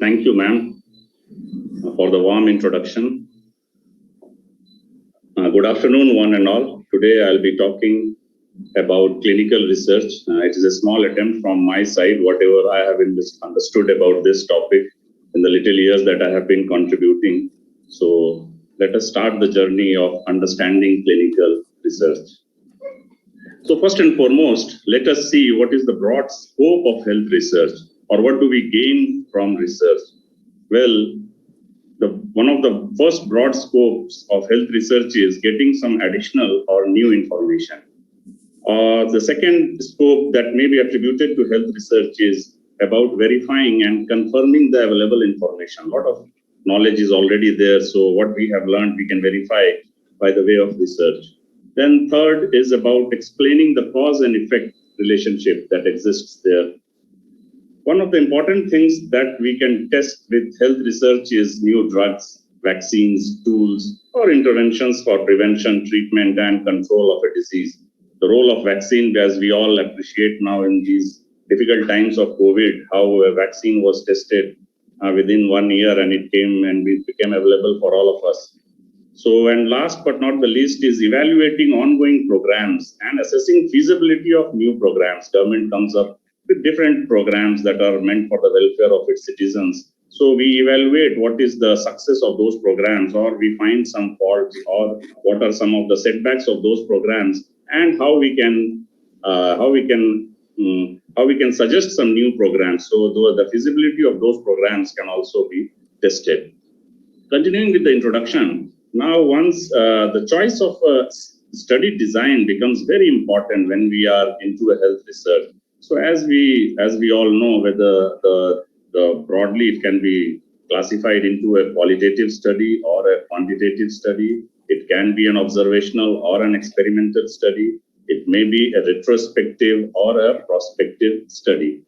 Thank you, ma'am, for the warm introduction. Good afternoon, one and all. Today I'll be talking about clinical research. It is a small attempt from my side, whatever I have understood about this topic in the little years that I have been contributing. So let us start the journey of understanding clinical research. So first and foremost, let us see what is the broad scope of health research, or what do we gain from research. Well, one of the first broad scopes of health research is getting some additional or new information. The second scope that may be attributed to health research is about verifying and confirming the available information. A lot of knowledge is already there, so what we have learned we can verify by the way of research. Then third is about explaining the cause and effect relationship that exists there. One of the important things that we can test with health research is new drugs, vaccines, tools, or interventions for prevention, treatment, and control of a disease. The role of vaccine, as we all appreciate now in these difficult times of COVID, how a vaccine was tested within 1 year and it came and it became available for all of us. So, and last but not the least is evaluating ongoing programs and assessing feasibility of new programs. Government comes up with different programs that are meant for the welfare of its citizens. So we evaluate what is the success of those programs, or we find some faults, or what are some of the setbacks of those programs, and how we can suggest some new programs. So the feasibility of those programs can also be tested. Continuing with the introduction, now once the choice of study design becomes very important when we are into a health research. So as we all know, whether the broadly it can be classified into a qualitative study or a quantitative study. It can be an observational or an experimental study. It may be a retrospective or a prospective study.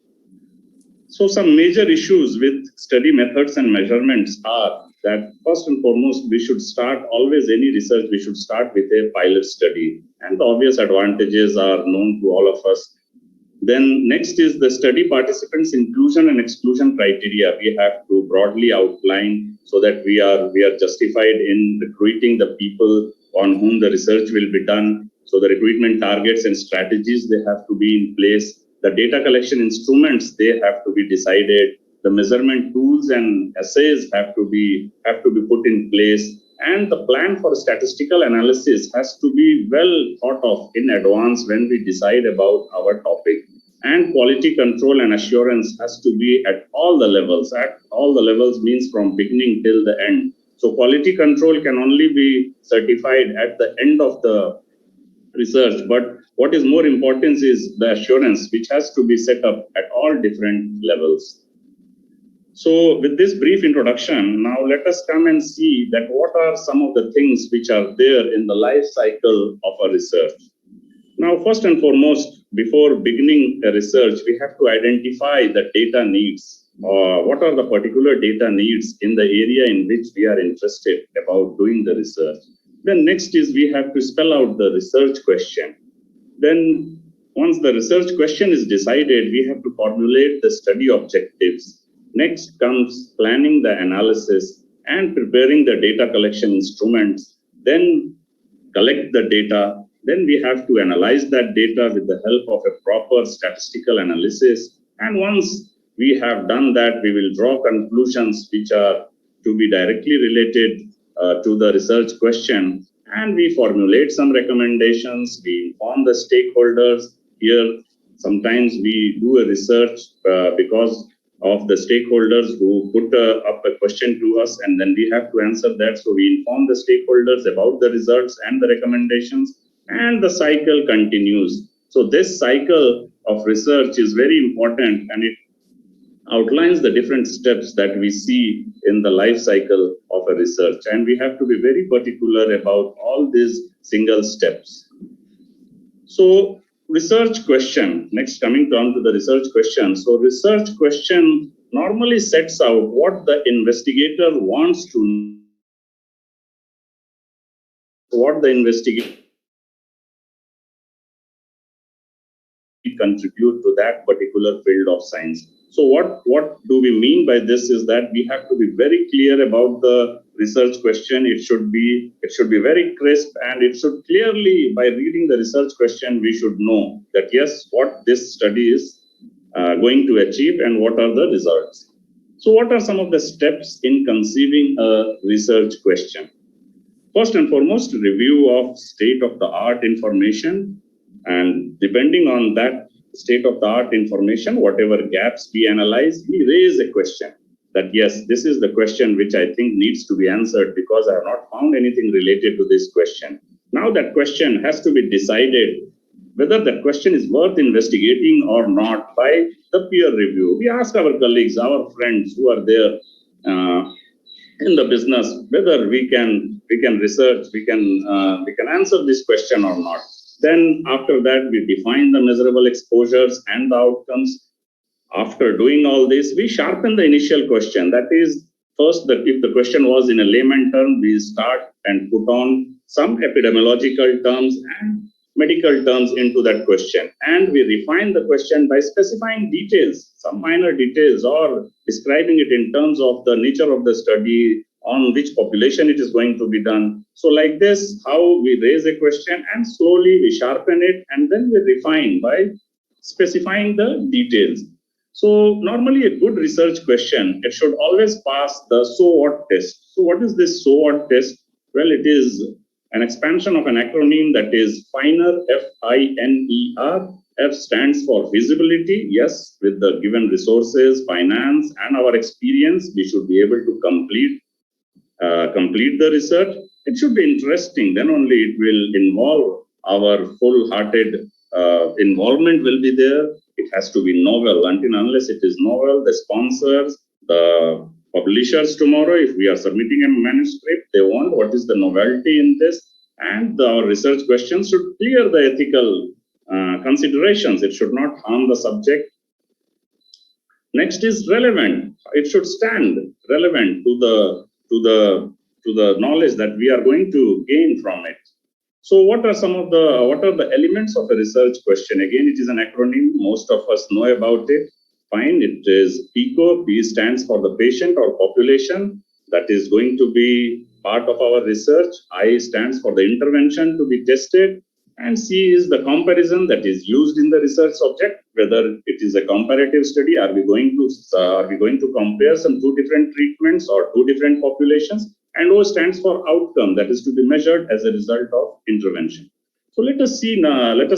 So some major issues with study methods and measurements are that first and foremost, we should start always any research, we should start with a pilot study. And the obvious advantages are known to all of us. Then next is the study participants' inclusion and exclusion criteria. We have to broadly outline so that we are justified in recruiting the people on whom the research will be done. So the recruitment targets and strategies, they have to be in place. The data collection instruments, they have to be decided. The measurement tools and assays have to be put in place. And the plan for statistical analysis has to be well thought of in advance when we decide about our topic. And quality control and assurance has to be at all the levels. At all the levels means from beginning till the end. So quality control can only be certified at the end of the research. But what is more important is the assurance, which has to be set up at all different levels. So with this brief introduction, now let us come and see that what are some of the things which are there in the life cycle of a research. Now, first and foremost, before beginning a research, we have to identify the data needs. What are the particular data needs in the area in which we are interested about doing the research? Then next is we have to spell out the research question. Then once the research question is decided, we have to formulate the study objectives. Next comes planning the analysis and preparing the data collection instruments. Then collect the data. Then we have to analyze that data with the help of a proper statistical analysis. And once we have done that, we will draw conclusions which are to be directly related to the research question. And we formulate some recommendations. We inform the stakeholders. Here, sometimes we do a research because of the stakeholders who put up a question to us, and then we have to answer that. So we inform the stakeholders about the results and the recommendations. And the cycle continues. So this cycle of research is very important, and it outlines the different steps that we see in the life cycle of a research. And we have to be very particular about all these single steps. So research question, next coming down to the research question. So research question normally sets out what the investigator wants to know, what the investigator contribute to that particular field of science. So what do we mean by this is that we have to be very clear about the research question. It should be very crisp, and it should clearly, by reading the research question, we should know that yes, what this study is going to achieve and what are the results. So what are some of the steps in conceiving a research question? First and foremost, review of state-of-the-art information, and depending on that state-of-the-art information, whatever gaps we analyze, we raise a question that yes, this is the question which I think needs to be answered because I have not found anything related to this question. Now that question has to be decided whether that question is worth investigating or not by the peer review. We ask our colleagues, our friends who are there in the business, whether we can research, we can answer this question or not. Then after that, we define the measurable exposures and the outcomes. After doing all this, we sharpen the initial question. That is, first, that if the question was in a layman term, we start and put on some epidemiological terms and medical terms into that question. And we refine the question by specifying details, some minor details, or describing it in terms of the nature of the study, on which population it is going to be done. So like this, how we raise a question and slowly we sharpen it, and then we refine by specifying the details. So normally a good research question, it should always pass the so what test. So what is this so what test? Well, it is an expansion of an acronym that is FINER, FINER. F stands for feasibility. Yes, with the given resources, finance, and our experience, we should be able to complete the research. It should be interesting. Then only it will involve our full-hearted involvement will be there. It has to be novel. Until unless it is novel, the sponsors, the publishers tomorrow, if we are submitting a manuscript, they want what is the novelty in this, and our research questions should clear the ethical considerations. It should not harm the subject. Next is relevant. It should stand relevant to the knowledge that we are going to gain from it. So what are the elements of a research question? Again, it is an acronym. Most of us know about it. Fine. It is PICO. P stands for the patient or population that is going to be part of our research. I stands for the intervention to be tested. And C is the comparison that is used in the research subject. Whether it is a comparative study, are we going to compare some two different treatments or two different populations? And O stands for outcome, that is to be measured as a result of intervention. So let us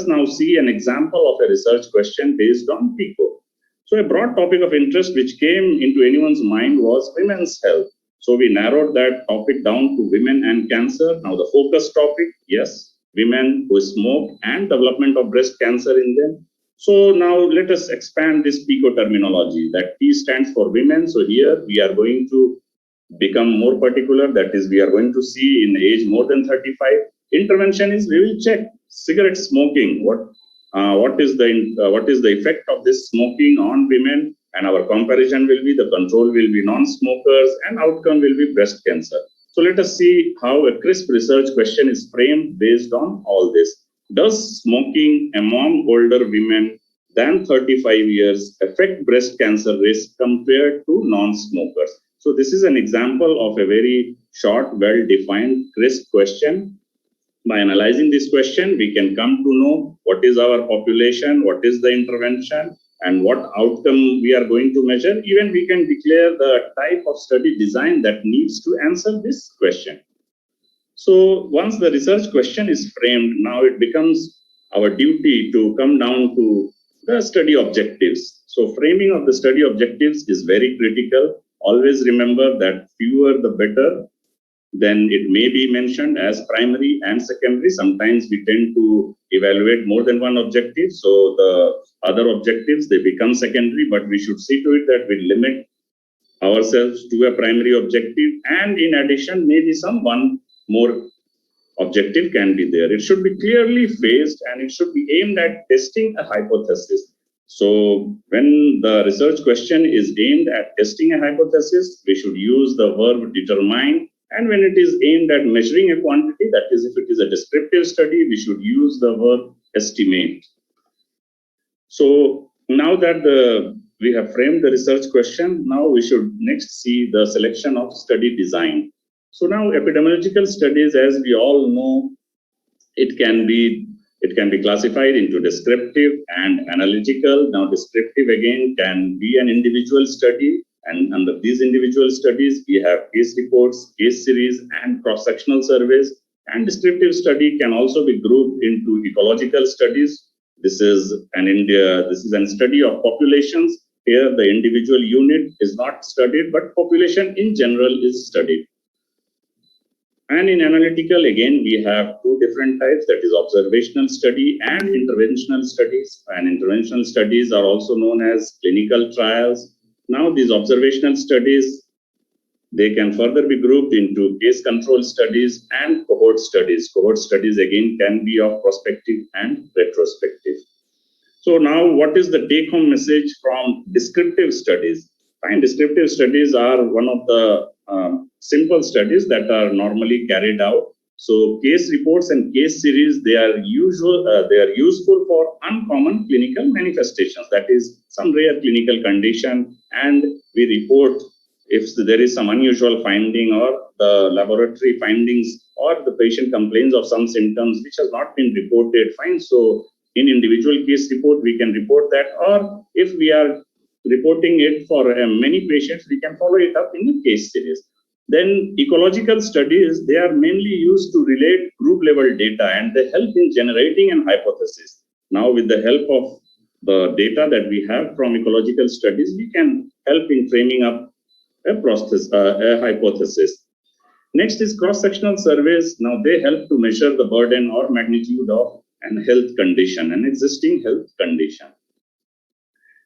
now see an example of a research question based on PICO. So a broad topic of interest which came into anyone's mind was women's health. So we narrowed that topic down to women and cancer. Now the focus topic, yes, women who smoke and development of breast cancer in them. So now let us expand this PICO terminology. That P stands for women. So here we are going to become more particular. That is, we are going to see in age more than 35. Intervention is we will check cigarette smoking. What is the effect of this smoking on women? And our comparison will be the control will be non-smokers and outcome will be breast cancer. So let us see how a crisp research question is framed based on all this. Does smoking among older women than 35 years affect breast cancer risk compared to non-smokers? So this is an example of a very short, well-defined, crisp question. By analyzing this question, we can come to know what is our population, what is the intervention, and what outcome we are going to measure. Even we can declare the type of study design that needs to answer this question. So once the research question is framed, now it becomes our duty to come down to the study objectives. So framing of the study objectives is very critical. Always remember that fewer the better. Then it may be mentioned as primary and secondary. Sometimes we tend to evaluate more than one objective. So the other objectives, they become secondary, but we should see to it that we limit ourselves to a primary objective. And in addition, maybe some one more objective can be there. It should be clearly phased and it should be aimed at testing a hypothesis. So when the research question is aimed at testing a hypothesis, we should use the verb determine. And when it is aimed at measuring a quantity, that is, if it is a descriptive study, we should use the verb estimate. So now that the we have framed the research question. Now we should next see the selection of study design. So now epidemiological studies, as we all know, it can be classified into descriptive and analytical. Now descriptive again can be an individual study, and under these individual studies we have case reports, case series, and cross-sectional surveys. And descriptive study can also be grouped into ecological studies. This is an study of populations. Here the individual unit is not studied, but population in general is studied. And in analytical, again, we have two different types, that is observational study and interventional studies. And interventional studies are also known as clinical trials. Now, these observational studies, they can further be grouped into case control studies and cohort studies. Cohort studies, again, can be of prospective and retrospective. So now, what is the take-home message from descriptive studies? Fine, descriptive studies are one of the simple studies that are normally carried out. So case reports and case series, they are useful for uncommon clinical manifestations, that is some rare clinical condition, and we report if there is some unusual finding or the laboratory findings or the patient complains of some symptoms which has not been reported. Fine, so in individual case report we can report that, or if we are reporting it for many patients, we can follow it up in a case series. Then ecological studies, they are mainly used to relate group level data, and they help in generating an hypothesis. Now with the help of the data that we have from ecological studies, we can help in framing up a hypothesis. Next is cross-sectional surveys. Now they help to measure the burden or magnitude of an health condition, an existing health condition.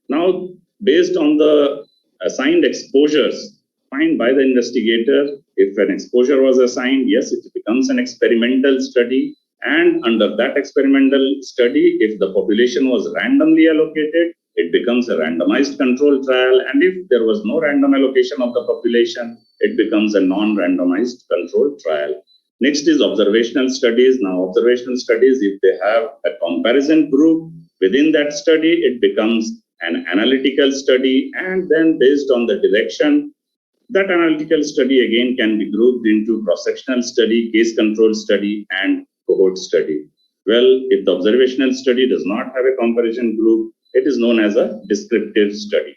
Now, based on the assigned exposures found by the investigator, if an exposure was assigned, yes, it becomes an experimental study. And under that experimental study, if the population was randomly allocated, it becomes a randomized control trial. And if there was no random allocation of the population, it becomes a non-randomized control trial. Next is observational studies. Now, observational studies, if they have a comparison group within that study, it becomes an analytical study. And then based on the direction, that analytical study again can be grouped into cross-sectional study, case control study, and cohort study. Well, if the observational study does not have a comparison group, it is known as a descriptive study.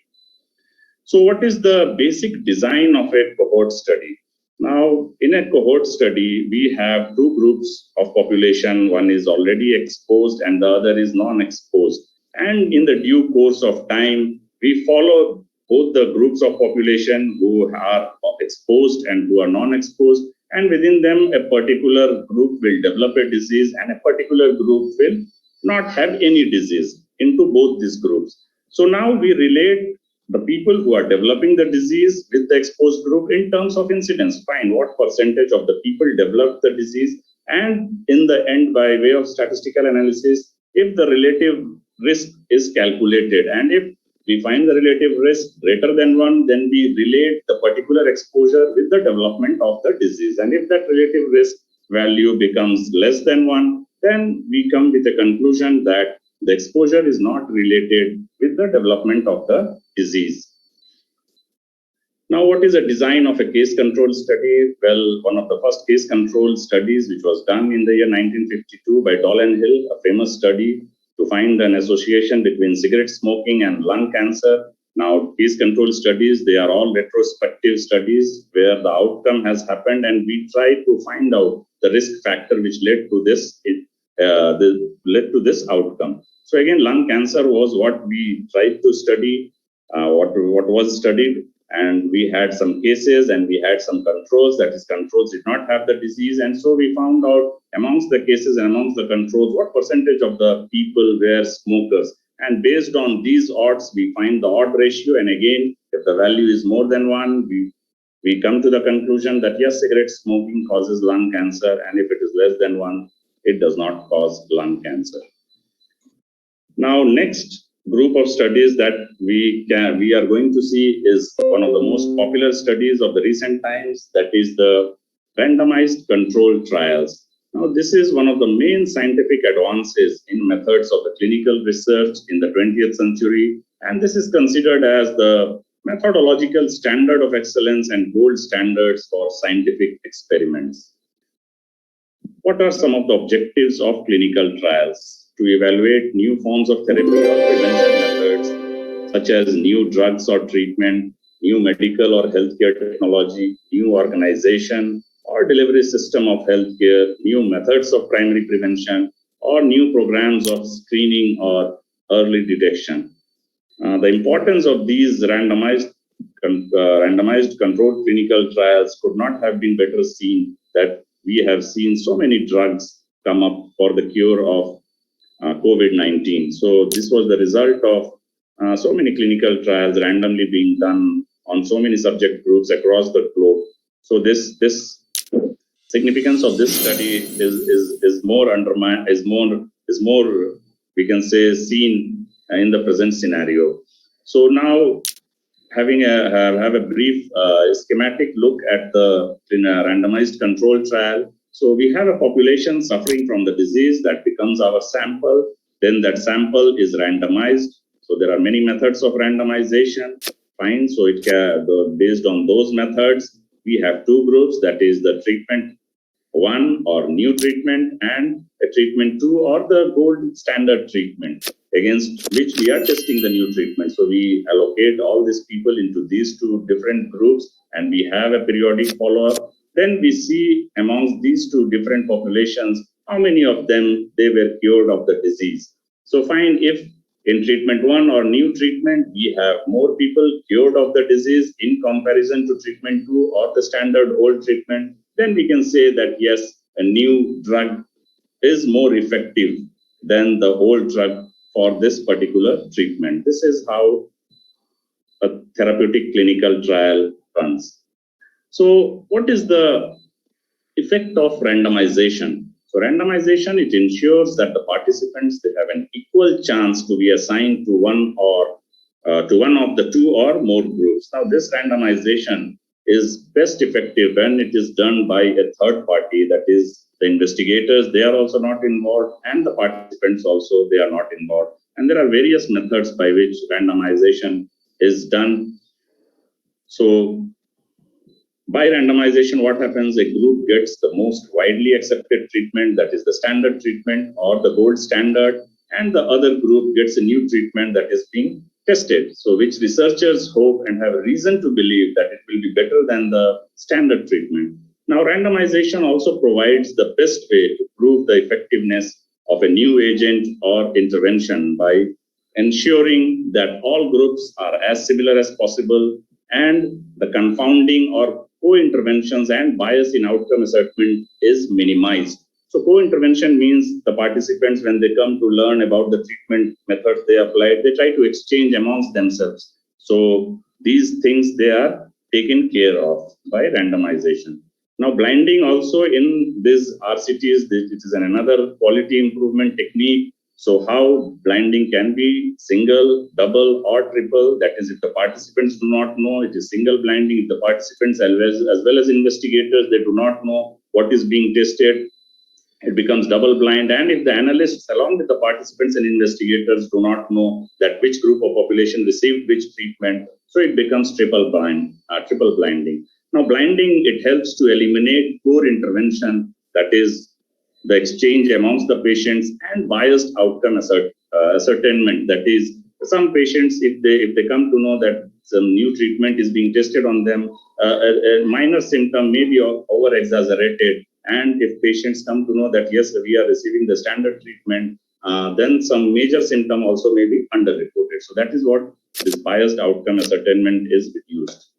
So what is the basic design of a cohort study? Now, in a cohort study, we have two groups of population. One is already exposed and the other is non-exposed. And in the due course of time, we follow both the groups of population who are exposed and who are non-exposed. And within them, a particular group will develop a disease and a particular group will not have any disease into both these groups. So now we relate the people who are developing the disease with the exposed group in terms of incidence. Find what percentage of the people develop the disease, and in the end, by way of statistical analysis, if the relative risk is calculated, and if we find the relative risk greater than 1, then we relate the particular exposure with the development of the disease. And if that relative risk value becomes less than 1, then we come with a conclusion that the exposure is not related with the development of the disease. Now, what is the design of a case control study? Well, one of the first case control studies, which was done in the year 1952 by Doll and Hill, a famous study to find an association between cigarette smoking and lung cancer. Now, case control studies, they are all retrospective studies where the outcome has happened, and we try to find out the risk factor which led to this outcome. So again, lung cancer was what we tried to study, what was studied, and we had some cases and we had some controls, that is, controls did not have the disease. And so we found out amongst the cases and amongst the controls, what percentage of the people were smokers. And based on these odds, we find the odd ratio. And again, if the value is more than 1, we come to the conclusion that yes, cigarette smoking causes lung cancer. And if it is less than 1, it does not cause lung cancer. Now, next group of studies that we are going to see is one of the most popular studies of the recent times, that is the randomized controlled trials. Now, this is one of the main scientific advances in methods of the clinical research in the 20th century, And this is considered as the methodological standard of excellence and gold standards for scientific experiments. What are some of the objectives of clinical trials? To evaluate new forms of therapy or prevention methods, such as new drugs or treatment, new medical or healthcare technology, new organization or delivery system of healthcare, new methods of primary prevention, or new programs of screening or early detection. The importance of these randomized controlled clinical trials could not have been better seen that we have seen so many drugs come up for the cure of COVID-19. So this was the result of so many clinical trials randomly being done on so many subject groups across the globe. So this significance of this study is more undermined, is more we can say seen in the present scenario. So now have a brief schematic look at the randomized control trial. So we have a population suffering from the disease that becomes our sample. Then that sample is randomized. So there are many methods of randomization. Fine. So based on those methods, we have two groups. That is the treatment 1 or new treatment and a treatment 2 or the gold standard treatment against which we are testing the new treatment. So we allocate all these people into these two different groups and we have a periodic follow-up. Then we see amongst these two different populations, how many of them they were cured of the disease. So fine, if in treatment 1 or new treatment, we have more people cured of the disease in comparison to treatment 2 or the standard old treatment, then we can say that yes, a new drug is more effective than the old drug for this particular treatment. This is how a therapeutic clinical trial runs. So what is the effect of randomization? So randomization, it ensures that the participants, they have an equal chance to be assigned to one of the two or more groups. Now this randomization is best effective when it is done by a third party, that is the investigators, they are also not involved, and the participants also, they are not involved. And there are various methods by which randomization is done. So by randomization, what happens? A group gets the most widely accepted treatment, that is the standard treatment or the gold standard, and the other group gets a new treatment that is being tested. So which researchers hope and have reason to believe that it will be better than the standard treatment. Now, randomization also provides the best way to prove the effectiveness of a new agent or intervention by ensuring that all groups are as similar as possible and the confounding or co-interventions and bias in outcome assessment is minimized. So co-intervention means the participants, when they come to learn about the treatment methods they applied, they try to exchange amongst themselves. So these things, they are taken care of by randomization. Now, blinding also in these RCTs, it is another quality improvement technique. So how blinding can be single, double, or triple. That is, if the participants do not know, it is single blinding. If the participants as well as investigators, they do not know what is being tested, it becomes double blind. And if the analysts along with the participants and investigators do not know that which group of population received which treatment, so it becomes triple blinding. Now, blinding, it helps to eliminate poor intervention, that is the exchange amongst the patients, and biased outcome ascertainment. That is, some patients, if they come to know that some new treatment is being tested on them, a minor symptom may be over exaggerated. And if patients come to know that, yes, we are receiving the standard treatment, then some major symptom also may be underreported. So that is what this biased outcome ascertainment is reduced.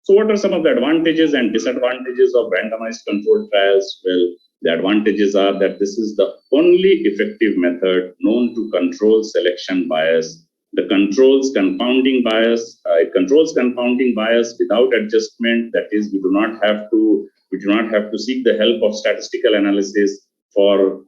So what are some of the advantages and disadvantages of randomized controlled trials? Well, the advantages are that this is the only effective method known to control selection bias. The controls confounding bias. It controls confounding bias without adjustment. That is, we do not have to seek the help of statistical analysis for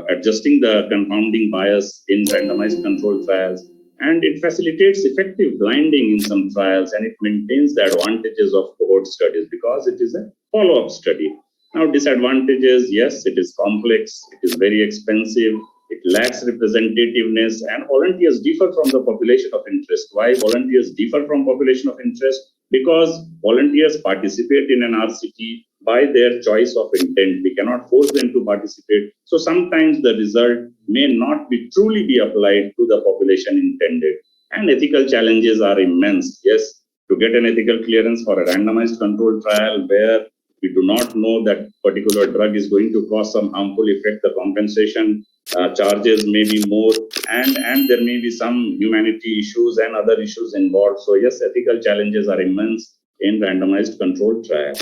adjusting the confounding bias in randomized controlled trials. And it facilitates effective blinding in some trials, and it maintains the advantages of cohort studies because it is a follow-up study. Now, disadvantages, yes, it is complex, it is very expensive, it lacks representativeness, and volunteers differ from the population of interest. Why volunteers differ from population of interest? Because volunteers participate in an RCT by their choice of intent. We cannot force them to participate. So sometimes the result may not be truly be applied to the population intended. And ethical challenges are immense. Yes, to get an ethical clearance for a randomized controlled trial where we do not know that particular drug is going to cause some harmful effect, the compensation charges may be more, and there may be some humanity issues and other issues involved. So yes, ethical challenges are immense in randomized controlled trial.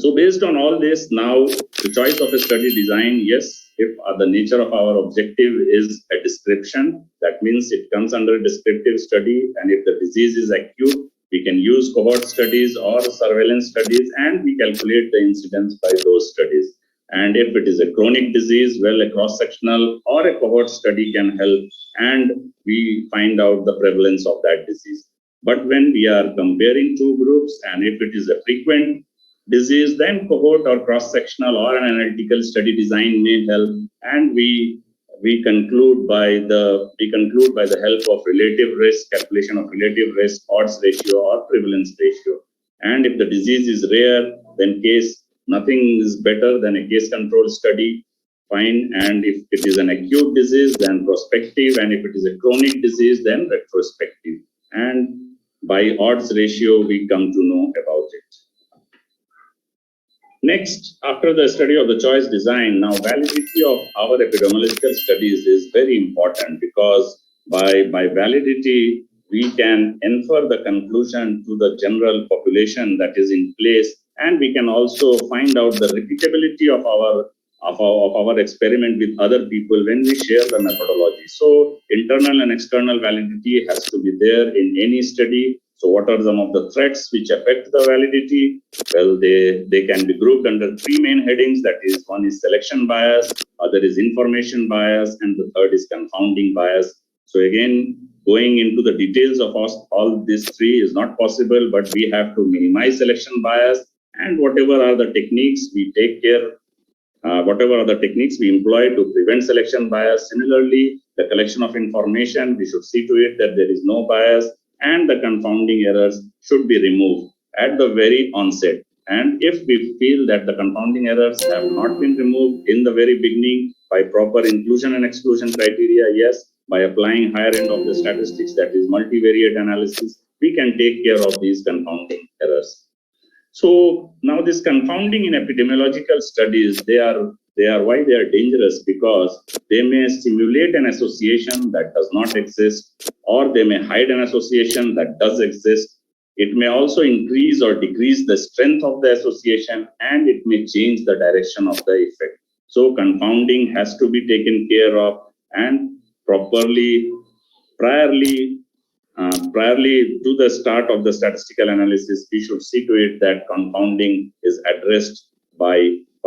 So based on all this, now the choice of a study design, yes, if the nature of our objective is a description, that means it comes under a descriptive study, and if the disease is acute, we can use cohort studies or surveillance studies, and we calculate the incidence by those studies. And if it is a chronic disease, well, a cross-sectional or a cohort study can help, and we find out the prevalence of that disease. But when we are comparing two groups, and if it is a frequent disease, then cohort or cross-sectional or an analytical study design may help, and we conclude by the help of relative risk, calculation of relative risk, odds ratio or prevalence ratio. And if the disease is rare, then nothing is better than a case control study, fine. And if it is an acute disease, then prospective, and if it is a chronic disease, then retrospective. And by odds ratio, we come to know about it. Next, after the study of the choice design, now validity of our epidemiological studies is very important, because by validity, we can infer the conclusion to the general population that is in place, and we can also find out the repeatability of our experiment with other people when we share the methodology. So internal and external validity has to be there in any study. So what are some of the threats which affect the validity? Well, they can be grouped under three main headings. That is, one is selection bias, other is information bias, and the third is confounding bias. So again, going into the details of all these three is not possible, but we have to minimize selection bias, and whatever are the techniques we take care, whatever are the techniques we employ to prevent selection bias. Similarly, the collection of information, we should see to it that there is no bias, and the confounding errors should be removed at the very onset. And if we feel that the confounding errors have not been removed in the very beginning by proper inclusion and exclusion criteria, yes, by applying higher end of the statistics, that is multivariate analysis, we can take care of these confounding errors. So now this confounding in epidemiological studies, they are why they are dangerous, because they may simulate an association that does not exist, or they may hide an association that does exist. It may also increase or decrease the strength of the association, and it may change the direction of the effect. So confounding has to be taken care of, and priorly to the start of the statistical analysis, we should see to it that confounding is addressed by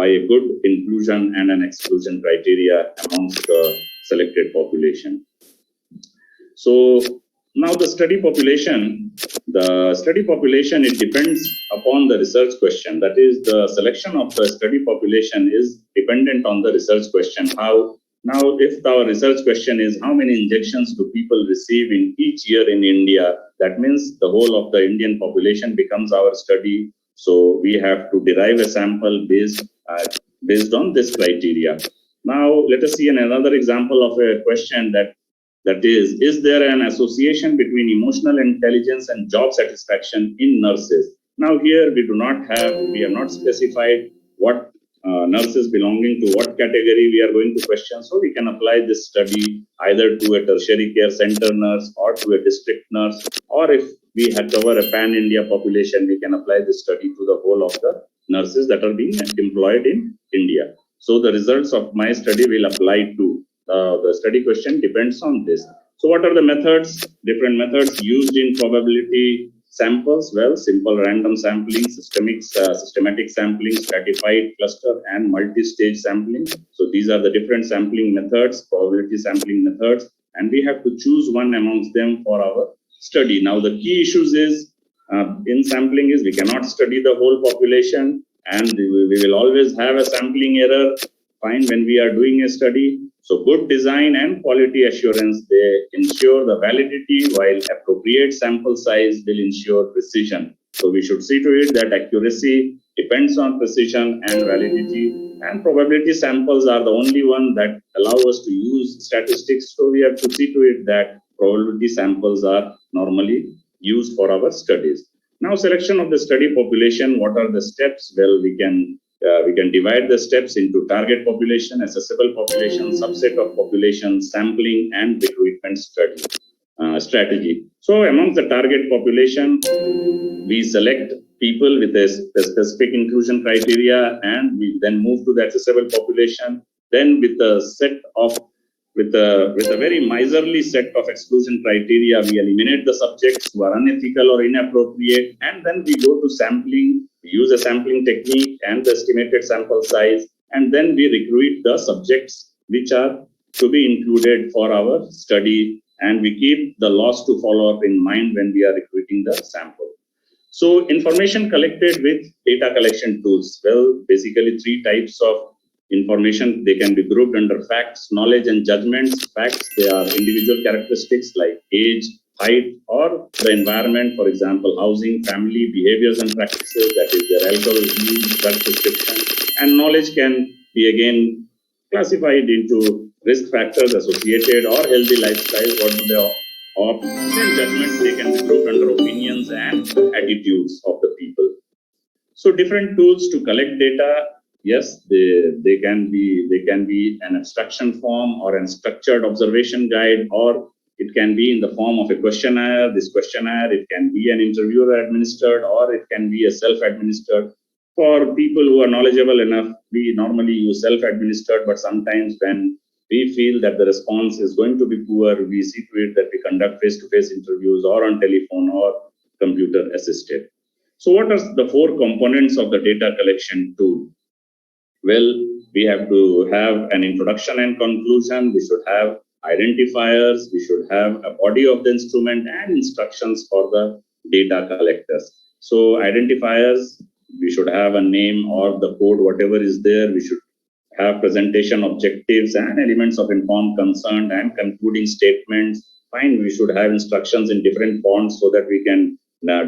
a good inclusion and an exclusion criteria amongst the selected population. So now the study population, it depends upon the research question. That is, the selection of the study population is dependent on the research question. Now, if our research question is how many injections do people receive in each year in India, that means the whole of the Indian population becomes our study. So we have to derive a sample based on this criteria. Now, let us see another example of a question that is there an association between emotional intelligence and job satisfaction in nurses? Now, here we have not specified what nurses belonging to what category we are going to question. So we can apply this study either to a tertiary care center nurse or to a district nurse, or if we cover a pan-India population, we can apply this study to the whole of the nurses that are being employed in India. So the results of my study will apply to the study question depends on this. So what are the methods? Different methods used in probability samples. Well, simple random sampling, systematic sampling, stratified cluster, and multi-stage sampling. So these are the different sampling methods, probability sampling methods, and we have to choose one amongst them for our study. Now, the key issues is in sampling is we cannot study the whole population, and we will always have a sampling error. Fine, when we are doing a study, So good design and quality assurance, they ensure the validity, while appropriate sample size will ensure precision. So we should see to it that accuracy depends on precision and validity, and probability samples are the only one that allow us to use statistics. So we have to see to it that probability samples are normally used for our studies. Now, selection of the study population, what are the steps? Well, we can divide the steps into target population, accessible population, subset of population, sampling, and recruitment strategy. So among the target population, we select people with a specific inclusion criteria, and we then move to the accessible population. Then with a very miserly set of exclusion criteria, we eliminate the subjects who are unethical or inappropriate, and then we go to sampling. We use a sampling technique and the estimated sample size, and then we recruit the subjects which are to be included for our study, and we keep the loss to follow up in mind when we are recruiting the sample. So information collected with data collection tools. Well, basically three types of information. They can be grouped under facts, knowledge, and judgments. Facts, they are individual characteristics like age, height, or the environment, for example, housing, family, behaviors and practices, that is their alcohol use, drug prescription. And knowledge can be again classified into risk factors associated or healthy lifestyle, what do they or then judgments, they can be grouped under opinions and attitudes of the people. So different tools to collect data, yes, they can be an abstraction form or a structured observation guide, or it can be in the form of a questionnaire. This questionnaire, it can be an interviewer administered, or it can be a self-administered. For people who are knowledgeable enough, we normally use self-administered, but sometimes when we feel that the response is going to be poor, we see to it that we conduct face-to-face interviews or on telephone or computer assisted. So what are the four components of the data collection tool? Well, we have to have an introduction and conclusion. We should have identifiers. We should have a body of the instrument and instructions for the data collectors. So identifiers, we should have a name or the code, whatever is there. We should have presentation objectives and elements of informed consent and concluding statements. Fine, we should have instructions in different fonts so that we can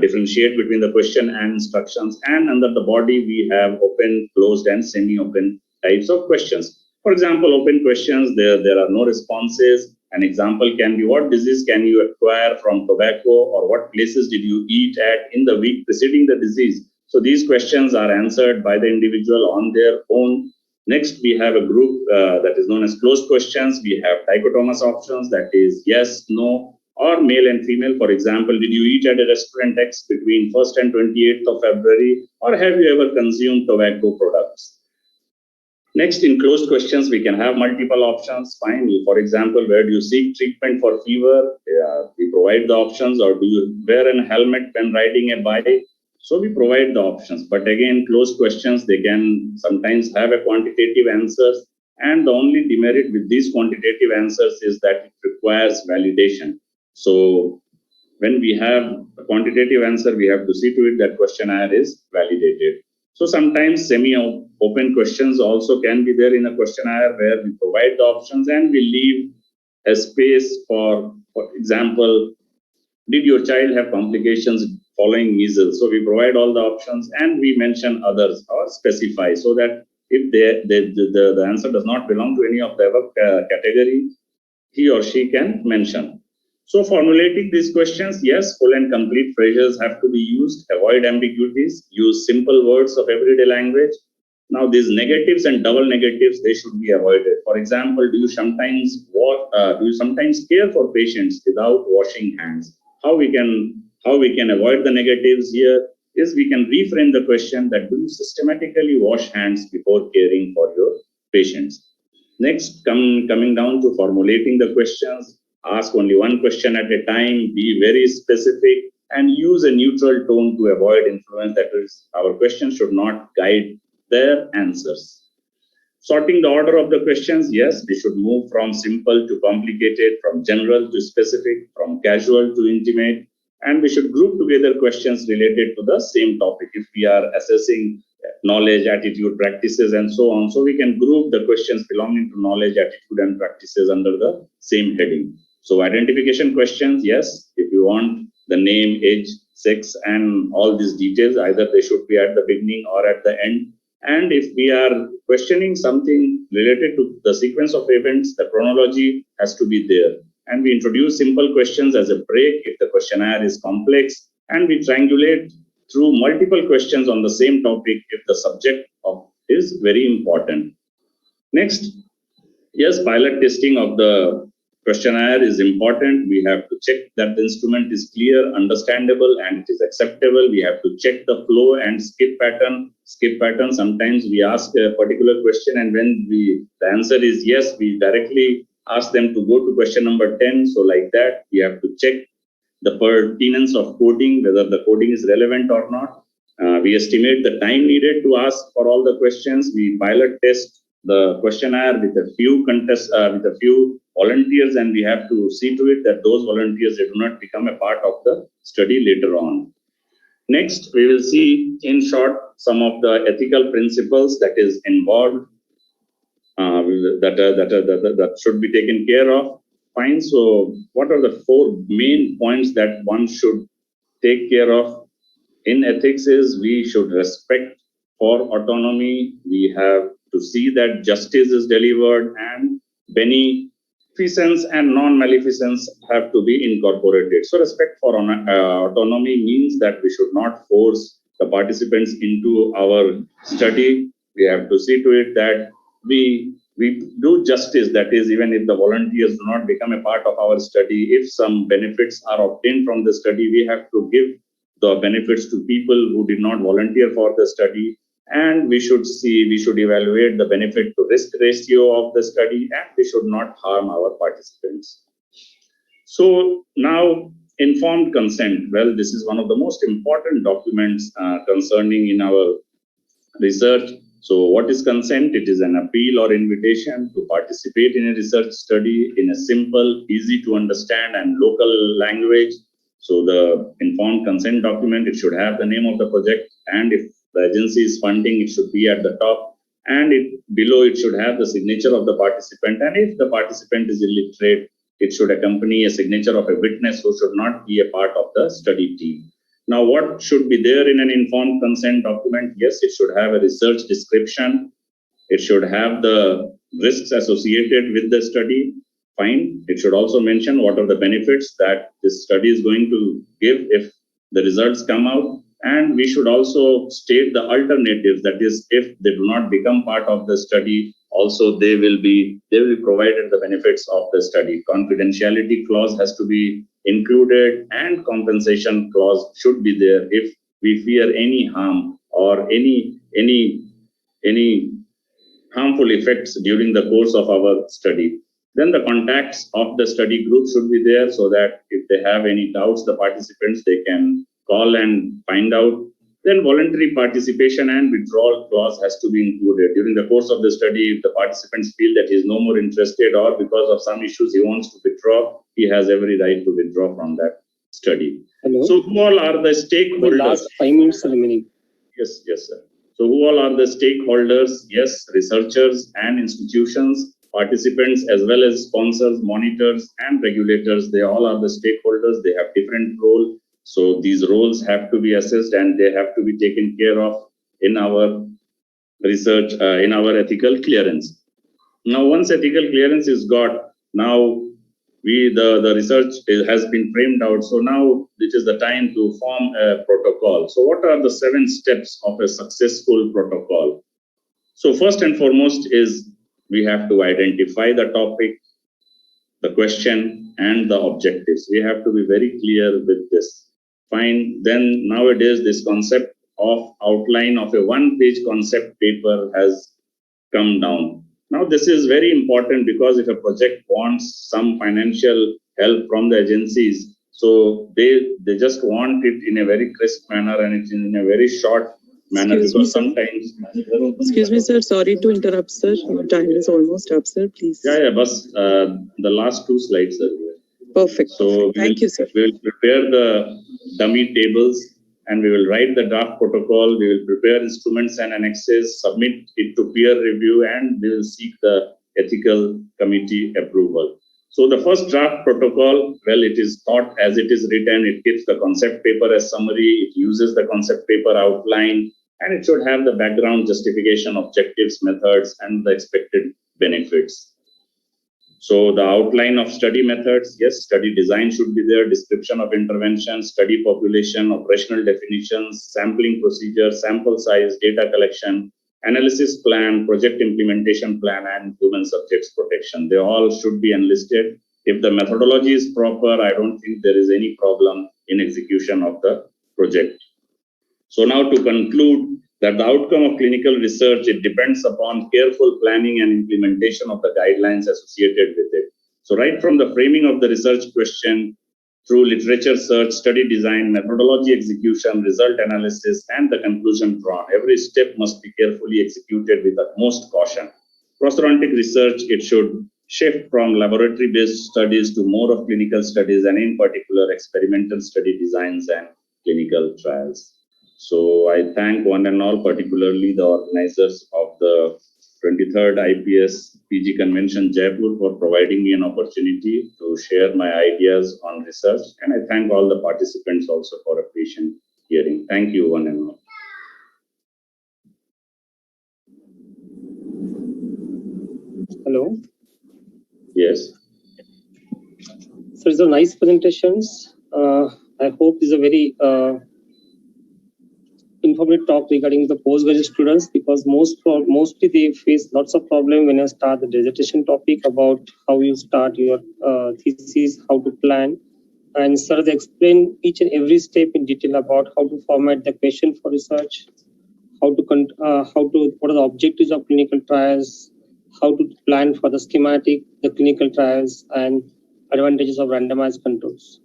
differentiate between the question and instructions. And under the body, we have open, closed, and semi-open types of questions. For example, open questions, there are no responses. An example can be, what disease can you acquire from tobacco, or what places did you eat at in the week preceding the disease? So these questions are answered by the individual on their own. Next, we have a group that is known as closed questions. We have dichotomous options, that is yes, no, or male and female. For example, did you eat at a restaurant X between 1st and 28th of February, or have you ever consumed tobacco products? Next, in closed questions, we can have multiple options. Finally, for example, where do you seek treatment for fever? We provide the options. Or do you wear a helmet when riding a bike? So we provide the options. But again, closed questions, they can sometimes have a quantitative answers. And the only demerit with these quantitative answers is that it requires validation. So when we have a quantitative answer, we have to see to it that questionnaire is validated. So sometimes semi-open questions also can be there in a questionnaire, where we provide the options and we leave a space for example, did your child have complications following measles? So we provide all the options and we mention others or specify, so that if the answer does not belong to any of the above category, he or she can mention. So formulating these questions, yes, full and complete phrases have to be used. Avoid ambiguities. Use simple words of everyday language. Now, these negatives and double negatives, they should be avoided. For example, do you sometimes care for patients without washing hands? How we can avoid the negatives here is we can reframe the question that, do you systematically wash hands before caring for your patients? Next, coming down to formulating the questions, ask only one question at a time, be very specific, and use a neutral tone to avoid influence. That is, our questions should not guide their answers. Sorting the order of the questions, yes, we should move from simple to complicated, from general to specific, from casual to intimate, and we should group together questions related to the same topic. If we are assessing knowledge, attitude, practices, and so on. So we can group the questions belonging to knowledge, attitude, and practices under the same heading. So identification questions, yes, if you want the name, age, sex, and all these details, either they should be at the beginning or at the end. And if we are questioning something related to the sequence of events, the chronology has to be there. And we introduce simple questions as a break if the questionnaire is complex, and we triangulate through multiple questions on the same topic if the subject is very important. Next, yes, pilot testing of the questionnaire is important. We have to check that the instrument is clear, understandable, and it is acceptable. We have to check the flow and skip pattern. Sometimes we ask a particular question, and when the answer is yes, we directly ask them to go to question number 10. So like that, we have to check the pertinence of coding, whether the coding is relevant or not. We estimate the time needed to ask for all the questions. We pilot test the questionnaire with a few volunteers, and we have to see to it that those volunteers do not become a part of the study later on. Next, we will see in short some of the ethical principles that is involved that should be taken care of. Fine. So what are the 4 main points that one should take care of in ethics is we should respect for autonomy. We have to see that justice is delivered, and beneficence and non-maleficence have to be incorporated. So respect for autonomy means that we should not force the participants into our study. We have to see to it that we do justice, that is, even if the volunteers do not become a part of our study, if some benefits are obtained from the study, we have to give the benefits to people who did not volunteer for the study. And we should evaluate the benefit to risk ratio of the study, and we should not harm our participants. So now, informed consent. Well, this is one of the most important documents concerning in our research. So what is consent? It is an appeal or invitation to participate in a research study in a simple, easy to understand and local language. So the informed consent document, it should have the name of the project, and if the agency is funding, it should be at the top, and below it should have the signature of the participant, and if the participant is illiterate, it should accompany a signature of a witness who should not be a part of the study team. Now, what should be there in an informed consent document? Yes, it should have a research description. It should have the risks associated with the study. Fine. It should also mention what are the benefits that this study is going to give if the results come out. And we should also state the alternatives. That is, if they do not become part of the study, also they will be provided the benefits of the study. Confidentiality clause has to be included, and compensation clause should be there if we fear any harm or any harmful effects during the course of our study. Then the contacts of the study group should be there, so that if they have any doubts, the participants, they can call and find out. Then voluntary participation and withdrawal clause has to be included. During the course of the study, if the participants feel that he is no more interested, or because of some issues he wants to withdraw, he has every right to withdraw from that study. Hello? So who all are the stakeholders? The last 5 minutes remaining. Yes, sir. So who all are the stakeholders? Yes, researchers and institutions, participants, as well as sponsors, monitors, and regulators. They all are the stakeholders. They have different roles. So these roles have to be assessed, and they have to be taken care of in our research, in our ethical clearance. Now, once ethical clearance is got, now the research has been framed out. So now it is the time to form a protocol. So what are the 7 steps of a successful protocol? So first and foremost is we have to identify the topic, the question, and the objectives. We have to be very clear with this. Fine. Then nowadays this concept of outline of a 1-page concept paper has come down. Now this is very important, because if a project wants some financial help from the agencies, so they just want it in a very crisp manner, and it's in a very short manner. Excuse me, sir. Sorry to interrupt, sir. Your time is almost up, sir. Please. Yeah. But the last 2 slides are here. Perfect. So thank you, sir. We will prepare the dummy tables, and we will write the draft protocol. We will prepare instruments and annexes, submit it to peer review, and we will seek the ethical committee approval. So the first draft protocol, well, it is thought as it is written. It gives the concept paper as summary. It uses the concept paper outline, and it should have the background justification, objectives, methods, and the expected benefits. So the outline of study methods, yes, study design should be there, description of intervention, study population, operational definitions, sampling procedure, sample size, data collection, analysis plan, project implementation plan, and human subjects protection. They all should be enlisted. If the methodology is proper, I don't think there is any problem in execution of the project. So now to conclude, that the outcome of clinical research, it depends upon careful planning and implementation of the guidelines associated with it. So right from the framing of the research question, through literature search, study design, methodology execution, result analysis, and the conclusion drawn, every step must be carefully executed with utmost caution. Prosthodontic research, it should shift from laboratory-based studies to more of clinical studies, and in particular, experimental study designs and clinical trials. So I thank one and all, particularly the organizers of the 23rd IPS PG Convention Jaipur, for providing me an opportunity to share my ideas on research. And I thank all the participants also for a patient hearing. Thank you, one and all. Hello. Yes. So these are nice presentations. I hope this is a very informative talk regarding the postgraduate students, because mostly they face lots of problem when you start the dissertation topic about how you start your thesis, how to plan, and sir, they explain each and every step in detail about how to format the question for research, what are the objectives of clinical trials, how to plan for the schematic, the clinical trials, and advantages of randomized controls.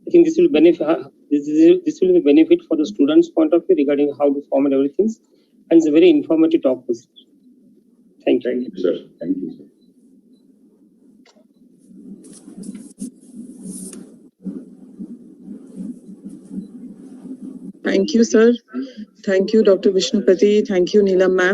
I think this will benefit. This will be benefit for the students' point of view regarding how to format everything, and it's a very informative talk. Thank you. Thank you, sir. Thank you, sir. Thank you, sir. Thank you, Dr. Vishnupati. Thank you, Neelam ma'am.